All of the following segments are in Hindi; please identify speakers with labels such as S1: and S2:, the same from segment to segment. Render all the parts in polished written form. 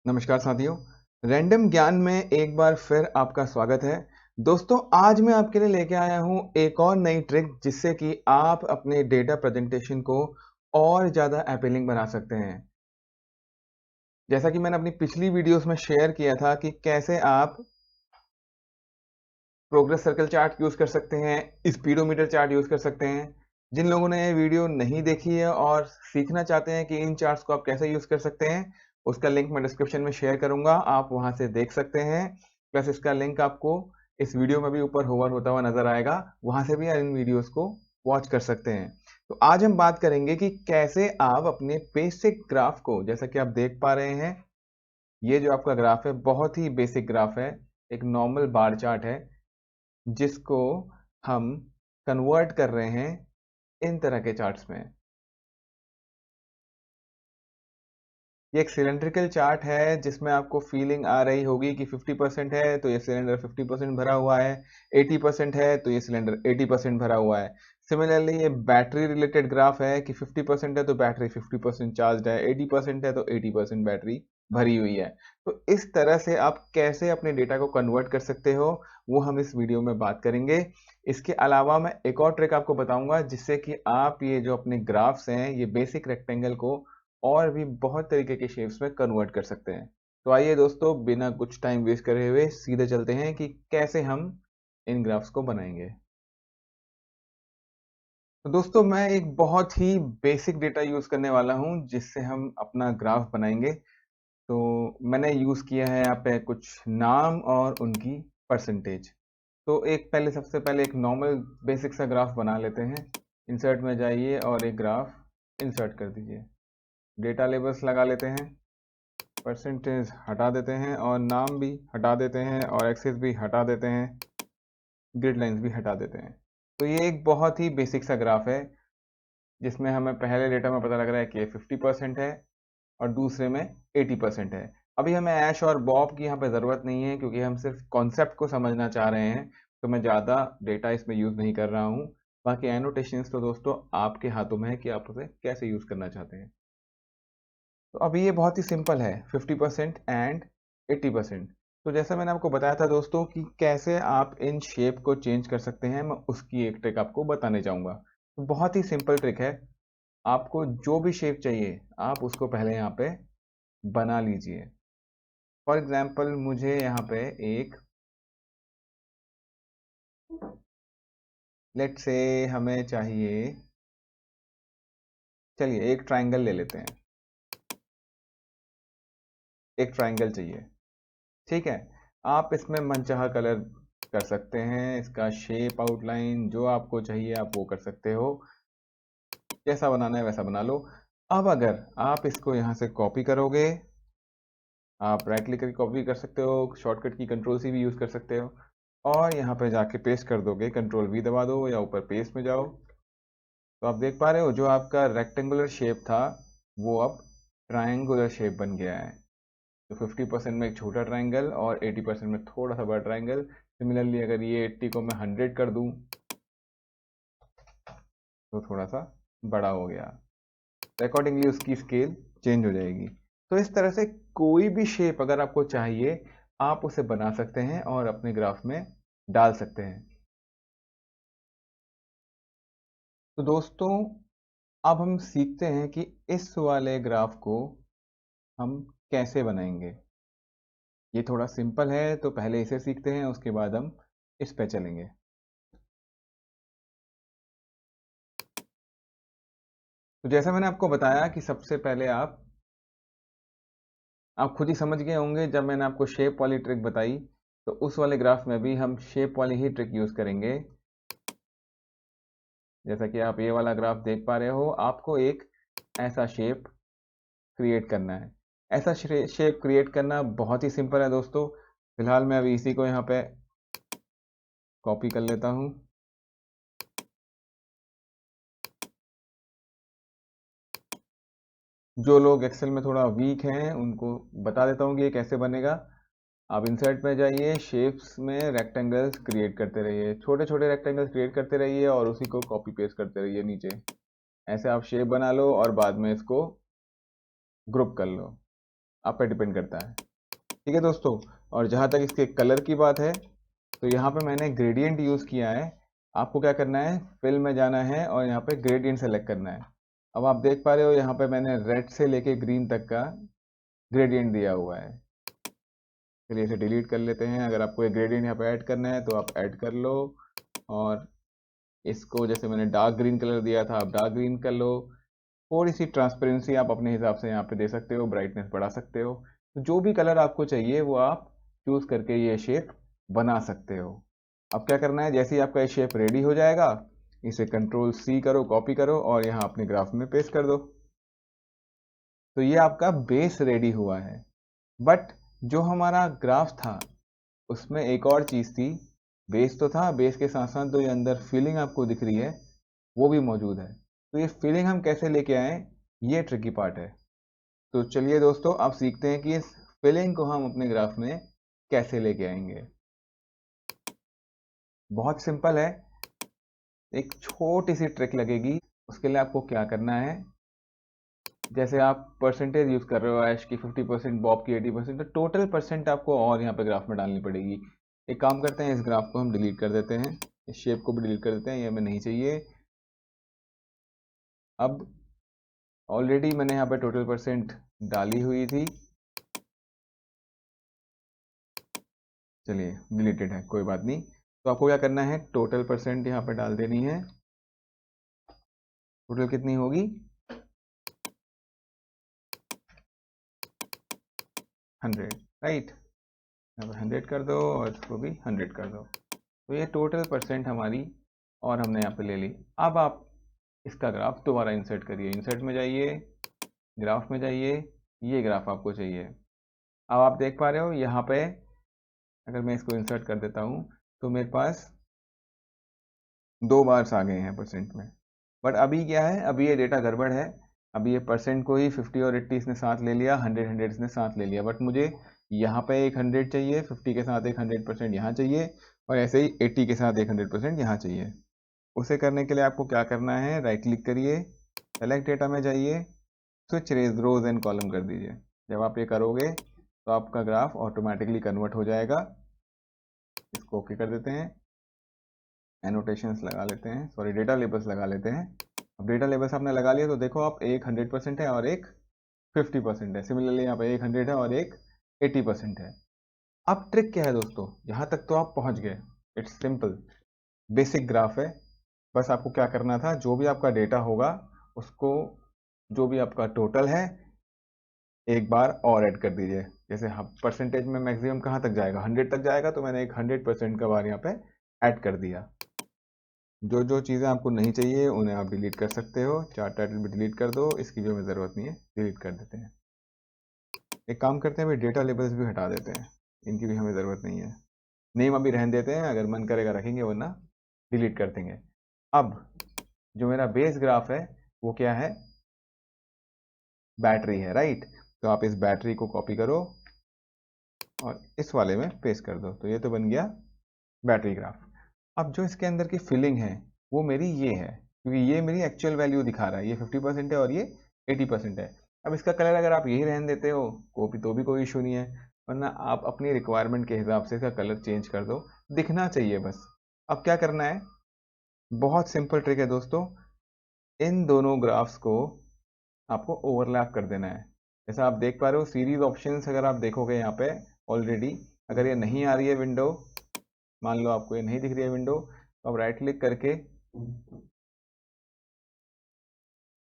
S1: नमस्कार साथियों, रैंडम ज्ञान में एक बार फिर आपका स्वागत है। दोस्तों, आज मैं आपके लिए लेके आया हूँ एक और नई ट्रिक जिससे कि आप अपने डेटा प्रेजेंटेशन को और ज़्यादा अपीलिंग बना सकते हैं। जैसा कि मैंने अपनी पिछली वीडियोस में शेयर किया था कि कैसे आप प्रोग्रेस सर्कल चार्ट यूज़ कर सकते हैं, स्पीडोमीटर चार्ट यूज़ कर सकते हैं। जिन लोगों ने ये वीडियो नहीं देखी है और सीखना चाहते हैं कि इन चार्ट्स को आप कैसे यूज़ कर सकते हैं, उसका लिंक मैं डिस्क्रिप्शन में शेयर करूँगा, आप वहाँ से देख सकते हैं। प्लस इसका लिंक आपको इस वीडियो में भी ऊपर होवर होता हुआ नज़र आएगा, वहाँ से भी इन वीडियोज़ को वॉच कर सकते हैं। तो आज हम बात करेंगे कि कैसे आप अपने बेसिक ग्राफ को, जैसा कि आप देख पा रहे हैं, ये जो आपका ग्राफ है बहुत ही बेसिक ग्राफ है, एक नॉर्मल बार चार्ट है जिसको हम कन्वर्ट कर रहे हैं इन तरह के चार्ट्स में। ये एक सिलेंड्रिकल चार्ट है जिसमें आपको फीलिंग आ रही होगी कि 50% है तो ये सिलेंडर 50% भरा हुआ है, 80% है तो ये सिलेंडर 80% भरा हुआ है। सिमिलरली ये बैटरी रिलेटेड ग्राफ है कि 50% है तो बैटरी 50% चार्ज है, 80% है तो 80% बैटरी भरी हुई है। तो इस तरह से आप कैसे अपने डेटा को कन्वर्ट कर सकते हो, वो हम इस वीडियो में बात करेंगे। इसके अलावा मैं एक और ट्रिक आपको बताऊंगा जिससे कि आप ये जो अपने ग्राफ्स हैं, ये बेसिक रेक्टेंगल को और भी बहुत तरीके के शेप्स में कन्वर्ट कर सकते हैं। तो आइए दोस्तों, बिना कुछ टाइम वेस्ट करे हुए सीधे चलते हैं कि कैसे हम इन ग्राफ्स को बनाएंगे। तो दोस्तों, मैं एक बहुत ही बेसिक डेटा यूज करने वाला हूं जिससे हम अपना ग्राफ बनाएंगे। तो मैंने यूज किया है यहाँ पे कुछ नाम और उनकी परसेंटेज। तो एक पहले सबसे पहले एक नॉर्मल बेसिक सा ग्राफ बना लेते हैं। इंसर्ट में जाइए और एक ग्राफ इंसर्ट कर दीजिए। डेटा लेबल्स लगा लेते हैं, परसेंटेज हटा देते हैं और नाम भी हटा देते हैं और एक्सेस भी हटा देते हैं, ग्रिड लाइंस भी हटा देते हैं। तो ये एक बहुत ही बेसिक सा ग्राफ है जिसमें हमें पहले डेटा में पता लग रहा है कि ये 50% है और दूसरे में 80% है। अभी हमें ऐश और बॉब की यहाँ पे ज़रूरत नहीं है क्योंकि हम सिर्फ कॉन्सेप्ट को समझना चाह रहे हैं, तो मैं ज़्यादा डेटा इसमें यूज़ नहीं कर रहा हूँ। बाकी एनोटेशंस तो दोस्तों आपके हाथों में है कि आप उसे कैसे यूज़ करना चाहते हैं। तो अभी ये बहुत ही सिंपल है, 50% एंड 80%। तो जैसा मैंने आपको बताया था दोस्तों कि कैसे आप इन शेप को चेंज कर सकते हैं, मैं उसकी एक ट्रिक आपको बताने जाऊंगा। तो बहुत ही सिंपल ट्रिक है, आपको जो भी शेप चाहिए आप उसको पहले यहाँ पे बना लीजिए। फॉर एग्जाम्पल मुझे यहाँ पे एक, लेट से हमें चाहिए, चलिए एक ट्राइंगल ले लेते हैं। एक ट्राइंगल चाहिए, ठीक है। आप इसमें मनचाहा कलर कर सकते हैं, इसका शेप आउटलाइन जो आपको चाहिए आप वो कर सकते हो, जैसा बनाना है वैसा बना लो। अब अगर आप इसको यहाँ से कॉपी करोगे, आप राइट क्लिक करके कॉपी कर सकते हो, शॉर्टकट की कंट्रोल सी भी यूज़ कर सकते हो और यहाँ पे जाके पेस्ट कर दोगे, कंट्रोल वी दबा दो या ऊपर पेस्ट में जाओ। तो आप देख पा रहे हो जो आपका रेक्टेंगुलर शेप था वो अब ट्रायंगुलर शेप बन गया है। तो 50% में एक छोटा ट्रायंगल और 80% में थोड़ा सा बड़ा ट्रायंगल। सिमिलरली अगर ये 80 को मैं 100 कर दूं तो थोड़ा सा बड़ा हो गया, अकॉर्डिंगली उसकी स्केल चेंज हो जाएगी। तो इस तरह से कोई भी शेप अगर आपको चाहिए आप उसे बना सकते हैं और अपने ग्राफ में डाल सकते हैं। तो दोस्तों, अब हम सीखते हैं कि इस वाले ग्राफ को हम कैसे बनाएंगे। ये थोड़ा सिंपल है तो पहले इसे सीखते हैं, उसके बाद हम इस पे चलेंगे। तो जैसा मैंने आपको बताया कि सबसे पहले आप खुद ही समझ गए होंगे जब मैंने आपको शेप वाली ट्रिक बताई, तो उस वाले ग्राफ में भी हम शेप वाली ही ट्रिक यूज करेंगे। जैसा कि आप ये वाला ग्राफ देख पा रहे हो, आपको एक ऐसा शेप क्रिएट करना है। ऐसा शेप क्रिएट करना बहुत ही सिंपल है दोस्तों। फिलहाल मैं अभी इसी को यहाँ पे कॉपी कर लेता हूँ। जो लोग एक्सेल में थोड़ा वीक हैं उनको बता देता हूँ कि ये कैसे बनेगा। आप इंसर्ट में जाइए, शेप्स में रेक्टेंगल्स क्रिएट करते रहिए, छोटे छोटे रेक्टेंगल्स क्रिएट करते रहिए और उसी को कॉपी पेस्ट करते रहिए नीचे। ऐसे आप शेप बना लो और बाद में इसको ग्रुप कर लो। आप पे डिपेंड करता है। ठीक है दोस्तों, और जहाँ तक इसके कलर की बात है, तो यहाँ पे मैंने ग्रेडियंट यूज़ किया है। आपको क्या करना है, फिल में जाना है और यहाँ पे ग्रेडियंट सेलेक्ट करना है। अब आप देख पा रहे हो यहाँ पे मैंने रेड से लेके ग्रीन तक का ग्रेडियंट दिया हुआ है। चलिए इसे डिलीट कर लेते हैं। अगर आपको ये ग्रेडियंट यहाँ पे ऐड करना है तो आप ऐड कर लो, और इसको जैसे मैंने डार्क ग्रीन कलर दिया था, आप डार्क ग्रीन कर लो। थोड़ी सी ट्रांसपेरेंसी आप अपने हिसाब से यहाँ पे दे सकते हो, ब्राइटनेस बढ़ा सकते हो। तो जो भी कलर आपको चाहिए वो आप चूज करके ये शेप बना सकते हो। अब क्या करना है, जैसे ही आपका ये शेप रेडी हो जाएगा, इसे कंट्रोल सी करो, कॉपी करो और यहाँ अपने ग्राफ में पेस्ट कर दो। तो ये आपका बेस रेडी हुआ है। बट जो हमारा ग्राफ था उसमें एक और चीज थी। बेस तो था, बेस के साथ साथ जो ये अंदर फीलिंग आपको दिख रही है वो भी मौजूद है। तो ये फीलिंग हम कैसे लेके आए, ये ट्रिकी पार्ट है। तो चलिए दोस्तों, अब सीखते हैं कि इस फीलिंग को हम अपने ग्राफ में कैसे लेके आएंगे। बहुत सिंपल है, एक छोटी सी ट्रिक लगेगी। उसके लिए आपको क्या करना है, जैसे आप परसेंटेज यूज कर रहे हो ऐश की 50%, बॉब की 80%, तो टोटल परसेंट आपको और यहाँ पे ग्राफ में डालनी पड़ेगी। एक काम करते हैं, इस ग्राफ को हम डिलीट कर देते हैं, इस शेप को भी डिलीट कर देते हैं, ये हमें नहीं चाहिए। अब ऑलरेडी मैंने यहाँ पे टोटल परसेंट डाली हुई थी, चलिए डिलीटेड है, कोई बात नहीं। तो आपको क्या करना है, टोटल परसेंट यहाँ पे डाल देनी है। टोटल कितनी होगी, 100, राइट। यहाँ पे 100 कर दो और इसको भी 100 कर दो। तो ये टोटल परसेंट हमारी और हमने यहाँ पे ले ली। अब आप इसका ग्राफ दोबारा इंसर्ट करिए, इंसर्ट में जाइए, ग्राफ में जाइए, ये ग्राफ आपको चाहिए। अब आप देख पा रहे हो यहाँ पे, अगर मैं इसको इंसर्ट कर देता हूँ तो मेरे पास 2 बार्स आ गए हैं परसेंट में। बट अभी क्या है, अभी ये डेटा गड़बड़ है। अभी ये परसेंट को ही 50 और 80 इसने साथ ले लिया, 100 इसने साथ ले लिया। बट मुझे यहाँ पे एक 100 चाहिए, 50 के साथ एक 100% यहाँ चाहिए, और ऐसे ही 80 के साथ एक 100% यहाँ चाहिए। उसे करने के लिए आपको क्या करना है, राइट क्लिक करिए, सेलेक्ट डेटा में जाइए, स्विच रोज एंड कॉलम कर दीजिए। जब आप ये करोगे तो आपका ग्राफ ऑटोमेटिकली कन्वर्ट हो जाएगा। इसको ओके कर देते हैं, एनोटेशंस लगा लेते हैं, सॉरी डेटा लेबल्स लगा लेते हैं। अब डेटा लेबल्स आपने लगा लिया तो देखो आप एक 100% है और एक 50% है। सिमिलरली यहाँ पे एक 100 है और एक 80% है। अब ट्रिक क्या है दोस्तों, यहाँ तक तो आप पहुँच गए, इट्स सिंपल, बेसिक ग्राफ है। बस आपको क्या करना था, जो भी आपका डेटा होगा उसको, जो भी आपका टोटल है, एक बार और ऐड कर दीजिए। जैसे हम परसेंटेज में मैक्सिमम कहाँ तक जाएगा, 100 तक जाएगा, तो मैंने एक 100% का बार यहाँ पे ऐड कर दिया। जो जो चीज़ें आपको नहीं चाहिए उन्हें आप डिलीट कर सकते हो। चार्ट टाइटल भी डिलीट कर दो, इसकी भी हमें ज़रूरत नहीं है, डिलीट कर देते हैं। एक काम करते हैं, भाई डेटा लेबल्स भी हटा देते हैं, इनकी भी हमें ज़रूरत नहीं है। नेम अभी रहने देते हैं, अगर मन करेगा रखेंगे, वरना डिलीट कर देंगे। अब जो मेरा बेस ग्राफ है वो क्या है, बैटरी है, राइट। तो आप इस बैटरी को कॉपी करो और इस वाले में पेस्ट कर दो, तो ये तो बन गया बैटरी ग्राफ। अब जो इसके अंदर की फिलिंग है वो मेरी ये है, क्योंकि ये मेरी एक्चुअल वैल्यू दिखा रहा है, ये 50% है और ये 80% है। अब इसका कलर अगर आप यही रहने देते हो तो भी कोई इशू नहीं है, वरना आप अपनी रिक्वायरमेंट के हिसाब से इसका कलर चेंज कर दो, दिखना चाहिए बस। अब क्या करना है, बहुत सिंपल ट्रिक है दोस्तों, इन दोनों ग्राफ्स को आपको ओवरलैप कर देना है। जैसा आप देख पा रहे हो सीरीज ऑप्शंस, अगर आप देखोगे यहाँ पे ऑलरेडी, अगर ये नहीं आ रही है विंडो, मान लो आपको ये नहीं दिख रही है विंडो, तो आप राइट क्लिक करके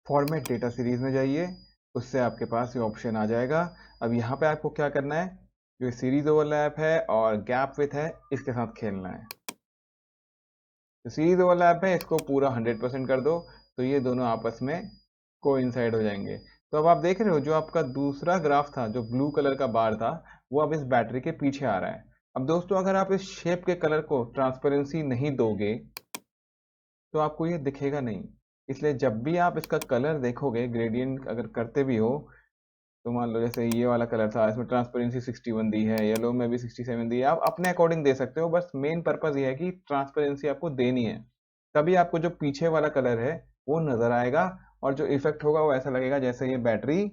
S1: फॉर्मेट डेटा सीरीज में जाइए, उससे आपके पास ये ऑप्शन आ जाएगा। अब यहाँ पे आपको क्या करना है, जो सीरीज ओवरलैप है और गैप विथ है, इसके साथ खेलना है। तो सीरीज ओवरलैप है, इसको पूरा 100% कर दो, तो ये दोनों आपस में कोइंसाइड हो जाएंगे। तो अब आप देख रहे हो जो आपका दूसरा ग्राफ था, जो ब्लू कलर का बार था, वो अब इस बैटरी के पीछे आ रहा है। अब दोस्तों अगर आप इस शेप के कलर को ट्रांसपेरेंसी नहीं दोगे तो आपको ये दिखेगा नहीं। इसलिए जब भी आप इसका कलर देखोगे, ग्रेडियंट अगर करते भी हो, तो मान लो जैसे ये वाला कलर था, इसमें ट्रांसपेरेंसी 61 दी है, येलो में भी 67 दी है, आप अपने अकॉर्डिंग दे सकते हो। बस मेन पर्पज ये है कि ट्रांसपेरेंसी आपको देनी है, तभी आपको जो पीछे वाला कलर है वो नजर आएगा, और जो इफेक्ट होगा वो ऐसा लगेगा जैसे ये बैटरी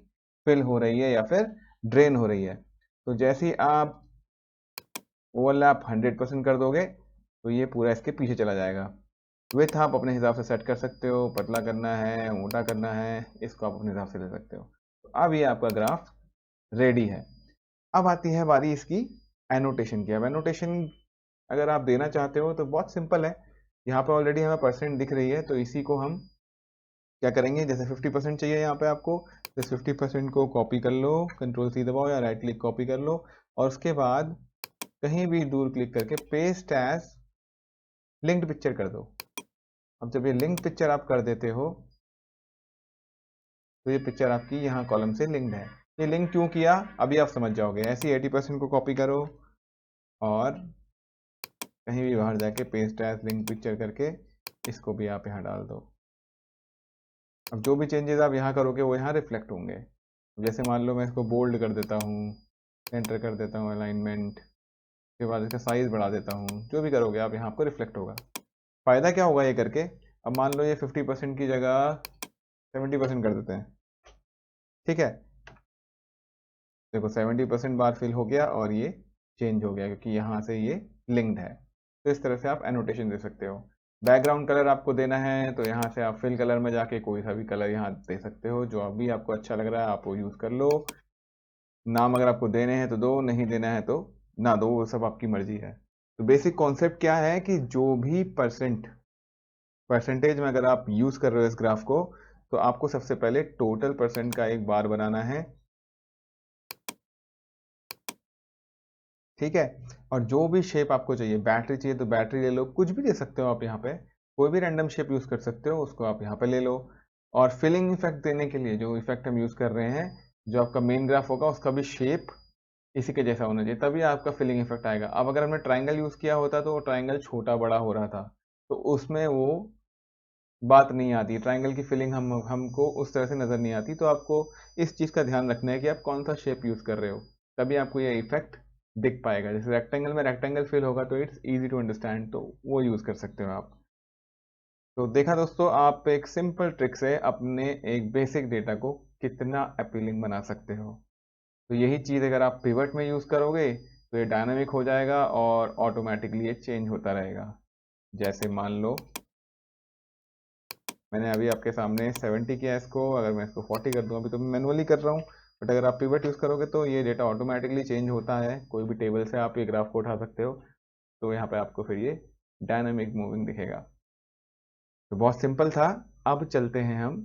S1: फिल हो रही है या फिर ड्रेन हो रही है। तो जैसे ही आप ओवरलैप 100% कर दोगे तो ये पूरा इसके पीछे चला जाएगा। विथ आप अपने हिसाब से सेट कर सकते हो, पतला करना है, मोटा करना है, इसको आप अपने हिसाब से ले सकते हो। तो अब ये आपका ग्राफ रेडी है। अब आती है बारी इसकी एनोटेशन की। अब एनोटेशन अगर आप देना चाहते हो तो बहुत सिंपल है। यहाँ पे ऑलरेडी हमें परसेंट दिख रही है, तो इसी को हम क्या करेंगे, जैसे 50% चाहिए यहाँ पे आपको, तो 50% को कॉपी कर लो, कंट्रोल सी दबाओ या राइट क्लिक कॉपी कर लो, और उसके बाद कहीं भी दूर क्लिक करके पेस्ट एज लिंक्ड पिक्चर कर दो। अब जब ये लिंक्ड पिक्चर आप कर देते हो तो ये पिक्चर आपकी यहाँ कॉलम से लिंक्ड है। ये लिंक क्यों किया अभी आप समझ जाओगे। ऐसे 80% को कॉपी करो और कहीं भी बाहर जाके पेस्ट एज लिंक पिक्चर करके इसको भी आप यहाँ डाल दो। अब जो भी चेंजेस आप यहाँ करोगे वो यहाँ रिफ्लेक्ट होंगे। जैसे मान लो मैं इसको बोल्ड कर देता हूँ, सेंटर कर देता हूँ, अलाइनमेंट के बाद इसका साइज बढ़ा देता हूँ, जो भी करोगे आप यहाँ आपको रिफ्लेक्ट होगा। फायदा क्या होगा ये करके, अब मान लो ये 50% की जगह 70% कर देते हैं, ठीक है। देखो 70% बार फिल हो गया और ये चेंज हो गया क्योंकि यहाँ से ये लिंक्ड है। तो इस तरह से आप एनोटेशन दे सकते हो। बैकग्राउंड कलर आपको देना है तो यहाँ से आप फिल कलर में जाके कोई सा भी कलर यहाँ दे सकते हो, जो अभी आपको अच्छा लग रहा है आप वो यूज़ कर लो। नाम अगर आपको देने हैं तो दो, नहीं देना है तो ना दो, वो सब आपकी मर्जी है। तो बेसिक कॉन्सेप्ट क्या है कि जो भी परसेंटेज में अगर आप यूज़ कर रहे हो इस ग्राफ को, तो आपको सबसे पहले टोटल परसेंट का एक बार बनाना है, ठीक है। और जो भी शेप आपको चाहिए, बैटरी चाहिए तो बैटरी ले लो, कुछ भी ले सकते हो आप यहाँ पे, कोई भी रैंडम शेप यूज़ कर सकते हो, उसको आप यहाँ पे ले लो। और फिलिंग इफेक्ट देने के लिए जो इफेक्ट हम यूज़ कर रहे हैं, जो आपका मेन ग्राफ होगा उसका भी शेप इसी के जैसा होना चाहिए, तभी आपका फिलिंग इफेक्ट आएगा। अब अगर हमने ट्राइंगल यूज़ किया होता तो ट्राइंगल छोटा बड़ा हो रहा था, तो उसमें वो बात नहीं आती, ट्राइंगल की फिलिंग हमको उस तरह से नज़र नहीं आती। तो आपको इस चीज़ का ध्यान रखना है कि आप कौन सा शेप यूज़ कर रहे हो, तभी आपको ये इफेक्ट दिख पाएगा। जैसे रेक्टेंगल में रेक्टेंगल फिल होगा तो इट्स इजी टू अंडरस्टैंड, तो वो यूज़ कर सकते हो आप। तो देखा दोस्तों, आप एक सिंपल ट्रिक से अपने एक बेसिक डेटा को कितना अपीलिंग बना सकते हो। तो यही चीज़ अगर आप पिवट में यूज़ करोगे तो ये डायनामिक हो जाएगा और ऑटोमेटिकली ये चेंज होता रहेगा। जैसे मान लो मैंने अभी आपके सामने 70 किया इसको, अगर मैं इसको 40 कर दूं, अभी तो मैं मैनुअली कर रहा हूँ, बट अगर आप पिवट यूज़ करोगे तो ये डेटा ऑटोमेटिकली चेंज होता है। कोई भी टेबल से आप ये ग्राफ को उठा सकते हो, तो यहाँ पे आपको फिर ये डायनामिक मूविंग दिखेगा। तो बहुत सिंपल था। अब चलते हैं हम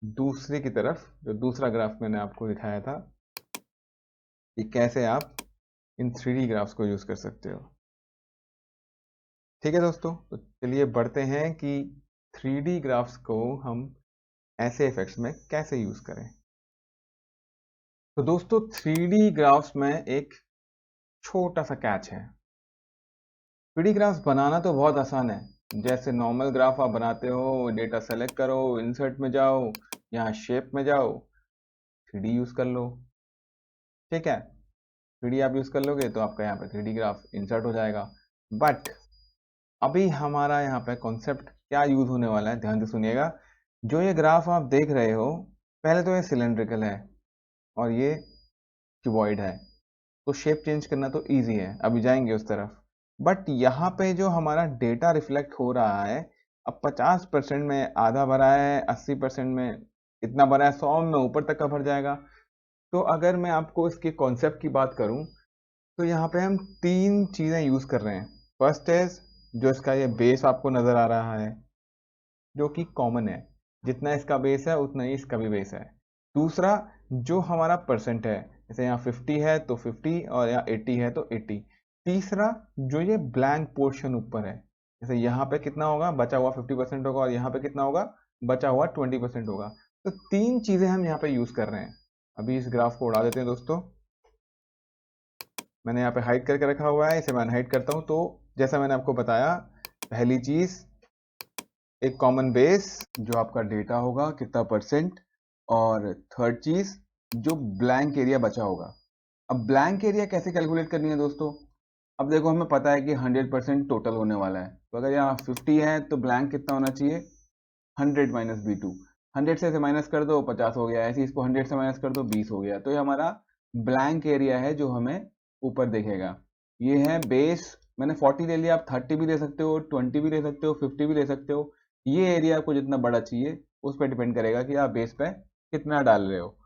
S1: दूसरे की तरफ, जो दूसरा ग्राफ मैंने आपको दिखाया था कि कैसे आप इन 3D ग्राफ्स को यूज़ कर सकते हो। ठीक है दोस्तों, तो चलिए बढ़ते हैं कि 3D ग्राफ्स को हम ऐसे इफेक्ट्स में कैसे यूज़ करें। तो दोस्तों 3D ग्राफ्स में एक छोटा सा कैच है। 3D ग्राफ्स बनाना तो बहुत आसान है, जैसे नॉर्मल ग्राफ आप बनाते हो, डेटा सेलेक्ट करो, इंसर्ट में जाओ, यहाँ शेप में जाओ, 3D यूज़ कर लो, ठीक है। 3D आप यूज़ कर लोगे तो आपका यहाँ पे 3D ग्राफ इंसर्ट हो जाएगा। बट अभी हमारा यहाँ पे कॉन्सेप्ट क्या यूज़ होने वाला है, ध्यान से सुनिएगा। जो ये ग्राफ आप देख रहे हो, पहले तो ये सिलेंड्रिकल है और ये क्यूबॉइड है, तो शेप चेंज करना तो इजी है, अभी जाएंगे उस तरफ। बट यहाँ पे जो हमारा डेटा रिफ्लेक्ट हो रहा है, अब 50% में आधा भरा है, 80% में इतना भरा है, 100 में ऊपर तक का भर जाएगा। तो अगर मैं आपको इसके कॉन्सेप्ट की बात करूं तो यहाँ पे हम तीन चीज़ें यूज़ कर रहे हैं। फर्स्ट इज जो इसका ये बेस आपको नज़र आ रहा है, जो कि कॉमन है, जितना इसका बेस है उतना ही इसका भी बेस है। दूसरा जो हमारा परसेंट है, जैसे यहाँ 50 है तो 50 और यहाँ 80 है तो 80। तीसरा जो ये ब्लैंक पोर्शन ऊपर है, जैसे यहाँ पे कितना होगा, बचा हुआ 50% होगा, और यहाँ पे कितना होगा, बचा हुआ 20% होगा। तो तीन चीज़ें हम यहाँ पे यूज़ कर रहे हैं। अभी इस ग्राफ को उड़ा देते हैं दोस्तों। मैंने यहाँ पे हाइड करके रखा हुआ है, इसे मैं हाइड करता हूँ। तो जैसा मैंने आपको बताया, पहली चीज़ एक कॉमन बेस, जो आपका डेटा होगा कितना परसेंट, और थर्ड चीज जो ब्लैंक एरिया बचा होगा। अब ब्लैंक एरिया कैसे कैलकुलेट करनी है दोस्तों, अब देखो हमें पता है कि 100% टोटल होने वाला है, तो अगर यहाँ 50 है तो ब्लैंक कितना होना चाहिए, 100 माइनस B2। 100 से माइनस कर दो 50 हो गया, ऐसे इसको 100 से माइनस कर दो 20 हो गया, तो ये हमारा
S2: ब्लैंक एरिया है जो हमें ऊपर दिखेगा। ये है बेस, मैंने 40 ले लिया, आप 30 भी ले सकते हो, 20 भी ले सकते हो, 50 भी ले सकते हो। ये एरिया आपको जितना बड़ा चाहिए उस पर डिपेंड करेगा कि आप बेस पे कितना डाल रहे हो,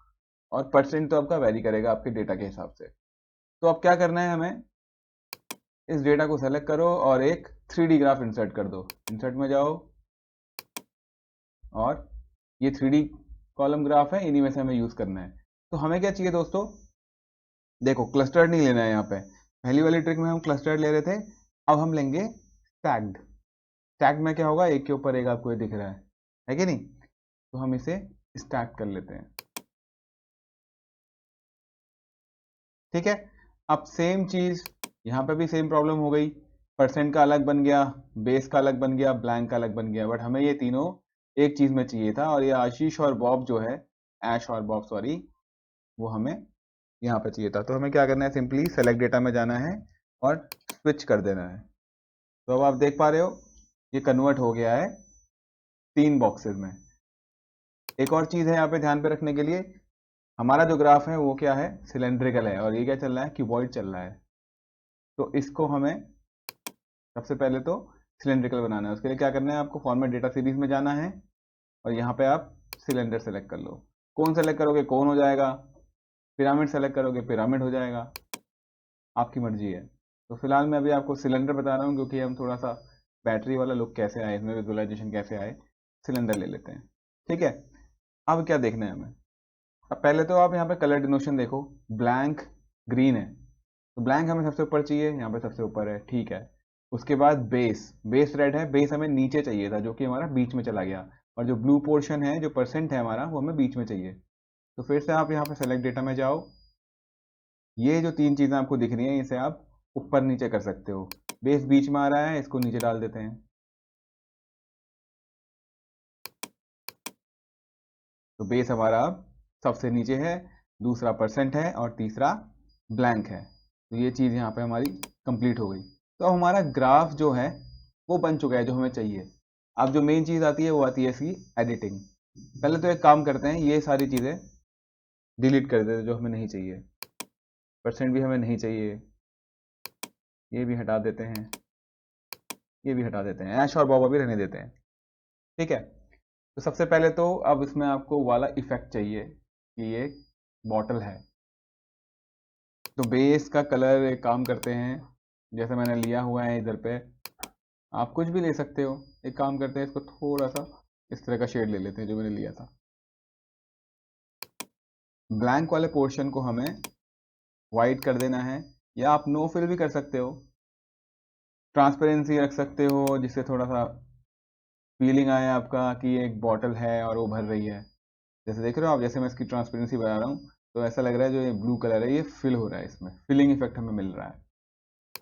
S2: और परसेंट तो आपका वेरी करेगा आपके डेटा के हिसाब से। तो अब क्या करना है हमें, इस डेटा को सेलेक्ट करो और एक 3D ग्राफ इंसर्ट कर दो। इंसर्ट में जाओ और ये 3D कॉलम ग्राफ है, इन्हीं में से हमें यूज करना है। तो हमें क्या चाहिए दोस्तों, देखो क्लस्टर्ड नहीं लेना है यहाँ पे, पहली वाली ट्रिक में हम क्लस्टर्ड ले रहे थे, अब हम लेंगे स्टैक्ड। स्टैक्ड में क्या होगा, एक के ऊपर एक आपको ये दिख रहा है कि नहीं, तो हम इसे स्टैक कर लेते हैं। ठीक है, अब सेम चीज यहाँ पे भी सेम प्रॉब्लम हो गई, परसेंट का अलग बन गया, बेस का अलग बन गया, ब्लैंक का अलग बन गया, बट हमें ये तीनों एक चीज में चाहिए था, और ये आशीष और बॉब जो है, ऐश और बॉब सॉरी, वो हमें यहाँ पे चाहिए था। तो हमें क्या करना है, सिंपली सेलेक्ट डेटा में जाना है और स्विच कर देना है। तो अब आप देख पा रहे हो ये कन्वर्ट हो गया है 3 बॉक्सेस में। एक और चीज है यहाँ पे ध्यान पे रखने के लिए, हमारा जो ग्राफ है वो क्या है, सिलेंड्रिकल है, और ये क्या चल रहा है, क्यूबॉइड चल रहा है। तो इसको हमें सबसे पहले तो सिलेंड्रिकल बनाना है। उसके लिए क्या करना है, आपको फॉर्मेट डेटा सीरीज में जाना है और यहाँ पे आप सिलेंडर सेलेक्ट कर लो। कौन सेलेक्ट करोगे, कौन हो जाएगा, पिरामिड सेलेक्ट करोगे, पिरामिड हो जाएगा, आपकी मर्जी है। तो फिलहाल मैं अभी आपको सिलेंडर बता रहा हूँ, क्योंकि हम थोड़ा सा बैटरी वाला लुक कैसे आए, इसमें विजुअलाइजेशन कैसे आए, सिलेंडर ले लेते हैं। ठीक है, अब क्या देखना है हमें, अब पहले तो आप यहाँ पे कलर डिनोशन देखो, ब्लैंक ग्रीन है, तो ब्लैंक हमें सबसे ऊपर चाहिए, यहाँ पे सबसे ऊपर है, ठीक है। उसके बाद बेस, बेस रेड है, बेस हमें नीचे चाहिए था जो कि हमारा बीच में चला गया, और जो ब्लू पोर्शन है, जो परसेंट है हमारा, वो हमें बीच में चाहिए। तो फिर से आप यहाँ पे सेलेक्ट डेटा में जाओ, ये जो 3 चीजें आपको दिख रही हैं इसे आप ऊपर नीचे कर सकते हो। बेस बीच में आ रहा है, इसको नीचे डाल देते हैं। तो बेस हमारा अब सबसे नीचे है, दूसरा परसेंट है, और तीसरा ब्लैंक है। तो ये चीज़ यहाँ पे हमारी कंप्लीट हो गई। तो अब हमारा ग्राफ जो है वो बन चुका है जो हमें चाहिए। अब जो मेन चीज़ आती है वो आती है इसकी एडिटिंग। पहले तो एक काम करते हैं, ये सारी चीज़ें डिलीट कर देते हैं जो हमें नहीं चाहिए, परसेंट भी हमें नहीं चाहिए, ये भी हटा देते हैं, ये भी हटा देते हैं, ऐश और बॉबा भी रहने देते हैं। ठीक है, तो सबसे पहले तो अब इसमें आपको वाला इफेक्ट चाहिए कि ये बॉटल है। तो बेस का कलर एक काम करते हैं, जैसे मैंने लिया हुआ है इधर पे, आप कुछ भी ले सकते हो। एक काम करते हैं, इसको थोड़ा सा इस तरह का शेड ले लेते हैं जो मैंने लिया था। ब्लैंक वाले पोर्शन को हमें वाइट कर देना है, या आप नो फिल भी कर सकते हो, ट्रांसपेरेंसी रख सकते हो, जिससे थोड़ा सा फीलिंग आए आपका कि ये एक बॉटल है और वो भर रही है। जैसे देख रहे हो आप, जैसे मैं इसकी ट्रांसपेरेंसी बना रहा हूँ, तो ऐसा लग रहा है जो ये ब्लू कलर है ये फिल हो रहा है, इसमें फिलिंग इफेक्ट हमें मिल रहा है।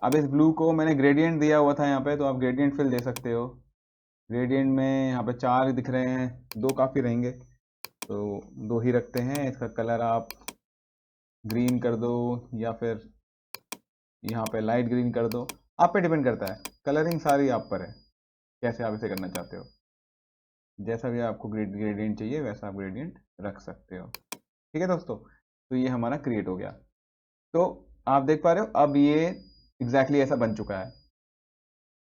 S2: अब इस ब्लू को मैंने ग्रेडियंट दिया हुआ था यहाँ पे, तो आप ग्रेडियंट फिल दे सकते हो। ग्रेडियंट में यहाँ पे 4 दिख रहे हैं, 2 काफ़ी रहेंगे, तो 2 ही रखते हैं। इसका कलर आप ग्रीन कर दो, या फिर यहाँ पे लाइट ग्रीन कर दो, आप पे डिपेंड करता है, कलरिंग सारी आप पर है, कैसे आप इसे करना चाहते हो। जैसा भी आपको ग्रेडियंट चाहिए वैसा आप ग्रेडियंट रख सकते हो। ठीक है दोस्तों, तो ये हमारा क्रिएट हो गया। तो आप देख पा रहे हो अब ये एग्जैक्टली ऐसा बन चुका है।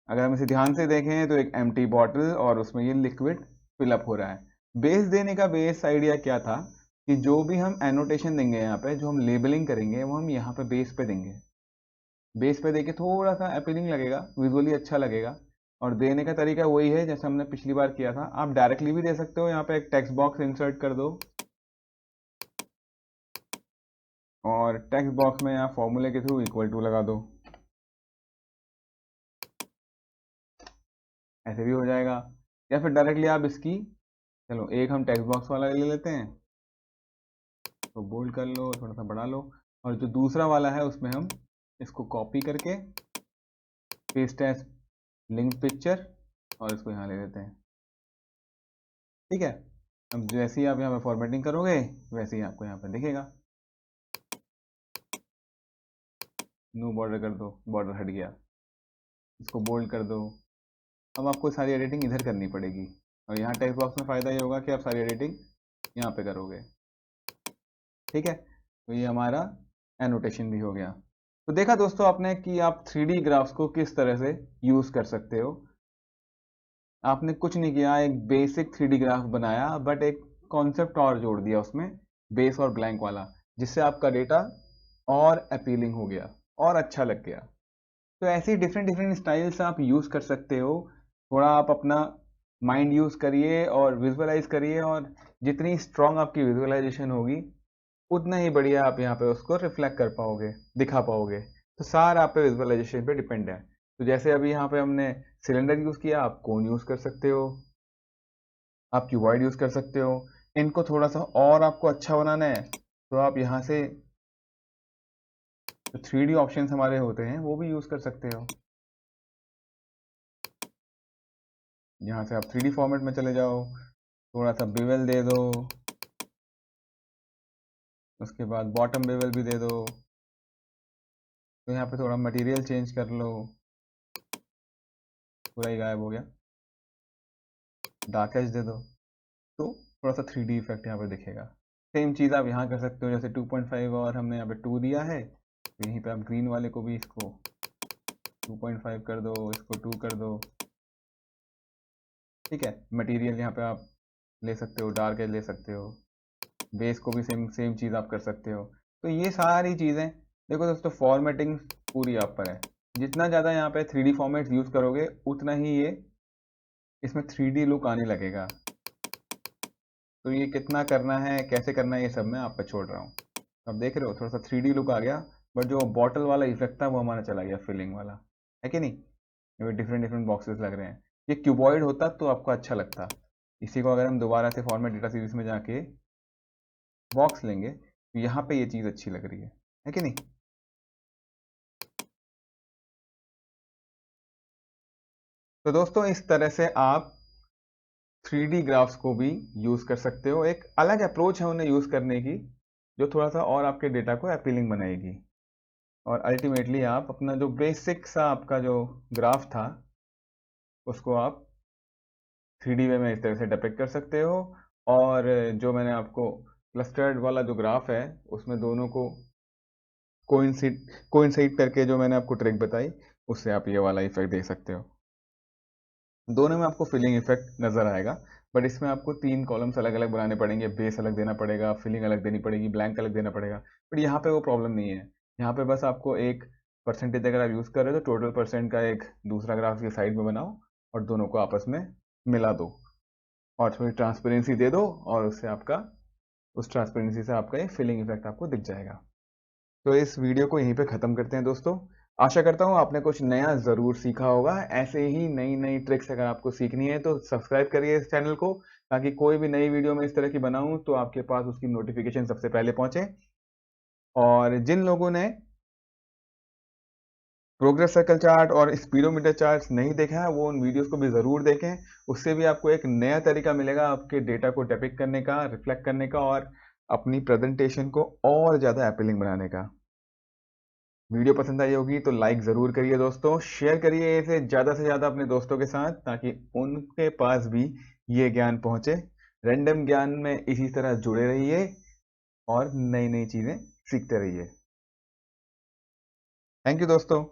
S2: अगर हम इसे ध्यान से देखें तो एक एम्प्टी बॉटल और उसमें ये लिक्विड फिलअप हो रहा है। बेस देने का बेस आइडिया क्या था कि जो भी हम एनोटेशन देंगे यहाँ पे, जो हम लेबलिंग करेंगे, वो हम यहाँ पे बेस पे देंगे। बेस पे देके थोड़ा सा अपीलिंग लगेगा, विजुअली अच्छा लगेगा, और देने का तरीका वही है जैसे हमने पिछली बार किया था। आप डायरेक्टली भी दे सकते हो, यहाँ पे एक टेक्स्ट बॉक्स इंसर्ट कर दो, और टेक्स्ट बॉक्स में आप फॉर्मूले के थ्रू इक्वल टू लगा दो, ऐसे भी हो जाएगा। या फिर डायरेक्टली आप इसकी, चलो एक हम टेक्स्ट बॉक्स वाला ले लेते हैं, तो बोल्ड कर लो, थोड़ा सा बढ़ा लो, और जो दूसरा वाला है उसमें हम इसको कॉपी करके पेस्ट एज लिंक पिक्चर, और इसको यहाँ ले लेते हैं। ठीक है, अब जैसे ही आप यहाँ पे फॉर्मेटिंग करोगे वैसे ही आपको यहाँ पे दिखेगा। नो बॉर्डर कर दो, बॉर्डर हट गया, इसको बोल्ड कर दो। अब आपको सारी एडिटिंग इधर करनी पड़ेगी, और यहाँ टेक्स्ट बॉक्स में फ़ायदा ये होगा कि आप सारी एडिटिंग यहाँ पे करोगे। ठीक है, तो ये हमारा एनोटेशन भी हो गया। तो देखा दोस्तों आपने कि आप 3D ग्राफ्स को किस तरह से यूज कर सकते हो। आपने कुछ नहीं किया, एक बेसिक 3D ग्राफ बनाया, बट एक कॉन्सेप्ट और जोड़ दिया उसमें, बेस और ब्लैंक वाला, जिससे आपका डेटा और अपीलिंग हो गया और अच्छा लग गया। तो ऐसे ही डिफरेंट डिफरेंट स्टाइल्स आप यूज कर सकते हो। थोड़ा आप अपना माइंड यूज करिए और विजुअलाइज करिए, और जितनी स्ट्रांग आपकी विजुअलाइजेशन होगी उतना ही बढ़िया आप यहाँ पे उसको रिफ्लेक्ट कर पाओगे, दिखा पाओगे। तो सारा आप पे विजुअलाइजेशन पे डिपेंड है। तो जैसे अभी यहाँ पे हमने सिलेंडर यूज किया, आप कोन यूज कर सकते हो, आप क्यूबॉइड यूज कर सकते हो। इनको थोड़ा सा और आपको अच्छा बनाना है तो आप यहाँ से जो 3D ऑप्शंस हमारे होते हैं वो भी यूज कर सकते हो। यहाँ से आप 3D फॉर्मेट में चले जाओ, थोड़ा सा बेवल दे दो, उसके बाद बॉटम बेवल भी दे दो। तो यहाँ पे थोड़ा मटेरियल चेंज कर लो, पूरा ही गायब हो गया, डार्क एज दे दो, तो थोड़ा सा 3D इफेक्ट यहाँ पे दिखेगा। सेम चीज़ आप यहाँ कर सकते हो, जैसे 2.5 और हमने यहाँ पे 2 दिया है, तो यहीं पे आप ग्रीन वाले को भी इसको 2.5 कर दो, इसको 2 कर दो। ठीक है, मटेरियल यहाँ पे आप ले सकते हो, डार्क एज ले सकते हो, बेस को भी सेम सेम चीज़ आप कर सकते हो। तो ये सारी चीज़ें देखो दोस्तों, फॉर्मेटिंग पूरी आप पर है। जितना ज़्यादा यहाँ पे 3D फॉर्मेट यूज़ करोगे उतना ही ये इसमें 3D लुक आने लगेगा। तो ये कितना करना है, कैसे करना है, ये सब मैं आप पे छोड़ रहा हूँ। अब देख रहे हो थोड़ा सा 3D लुक आ गया, बट जो बॉटल वाला इफेक्ट था वो हमारा चला गया, फिलिंग वाला, है कि नहीं। ये डिफरेंट डिफरेंट बॉक्सेस लग रहे हैं। ये क्यूबॉइड होता तो आपको अच्छा लगता। इसी को अगर हम दोबारा से फॉर्मेट डेटा सीरीज में जाके बॉक्स लेंगे तो यहाँ पे ये चीज़ अच्छी लग रही है कि नहीं। तो दोस्तों इस तरह से आप 3D ग्राफ्स को भी यूज़ कर सकते हो। एक अलग अप्रोच है उन्हें यूज़ करने की, जो थोड़ा सा और आपके डेटा को अपीलिंग बनाएगी। और अल्टीमेटली आप अपना जो बेसिक सा आपका जो ग्राफ था उसको आप 3D वे में इस तरह से डिपिक्ट कर सकते हो। और जो मैंने आपको क्लस्टर्ड वाला जो ग्राफ है उसमें दोनों को कोइंसाइड करके जो मैंने आपको ट्रिक बताई, उससे आप ये वाला इफेक्ट देख सकते हो। दोनों में आपको फिलिंग इफेक्ट नजर आएगा, बट इसमें आपको 3 कॉलम्स अलग अलग बनाने पड़ेंगे, बेस अलग देना पड़ेगा, फिलिंग अलग देनी पड़ेगी, ब्लैंक अलग देना पड़ेगा। बट यहाँ पे वो प्रॉब्लम नहीं है। यहाँ पे बस आपको एक परसेंटेज अगर आप यूज़ कर रहे हो तो टोटल परसेंट का एक दूसरा ग्राफ के साइड में बनाओ और दोनों को आपस में मिला दो और थोड़ी ट्रांसपेरेंसी दे दो, और उससे आपका उस ट्रांसपेरेंसी से आपका ये फिलिंग इफेक्ट आपको दिख जाएगा। तो इस वीडियो को यहीं पे ख़त्म करते हैं दोस्तों। आशा करता हूँ आपने कुछ नया ज़रूर सीखा होगा। ऐसे ही नई नई ट्रिक्स अगर आपको सीखनी है तो सब्सक्राइब करिए इस चैनल को, ताकि कोई भी नई वीडियो मैं इस तरह की बनाऊँ तो आपके पास उसकी नोटिफिकेशन सबसे पहले पहुँचे। और जिन लोगों ने प्रोग्रेस सर्कल चार्ट और स्पीडोमीटर चार्ट नहीं देखा है वो उन वीडियोस को भी ज़रूर देखें। उससे भी आपको एक नया तरीका मिलेगा आपके डेटा को डिपिक्ट करने का, रिफ्लेक्ट करने का, और अपनी प्रेजेंटेशन को और ज़्यादा अपीलिंग बनाने का। वीडियो पसंद आई होगी तो लाइक ज़रूर करिए दोस्तों, शेयर करिए इसे ज़्यादा से ज़्यादा अपने दोस्तों के साथ, ताकि उनके पास भी ये ज्ञान पहुंचे। रैंडम ज्ञान में इसी तरह जुड़े रहिए और नई नई चीज़ें सीखते रहिए। थैंक यू दोस्तों,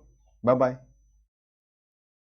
S2: बाय बाय।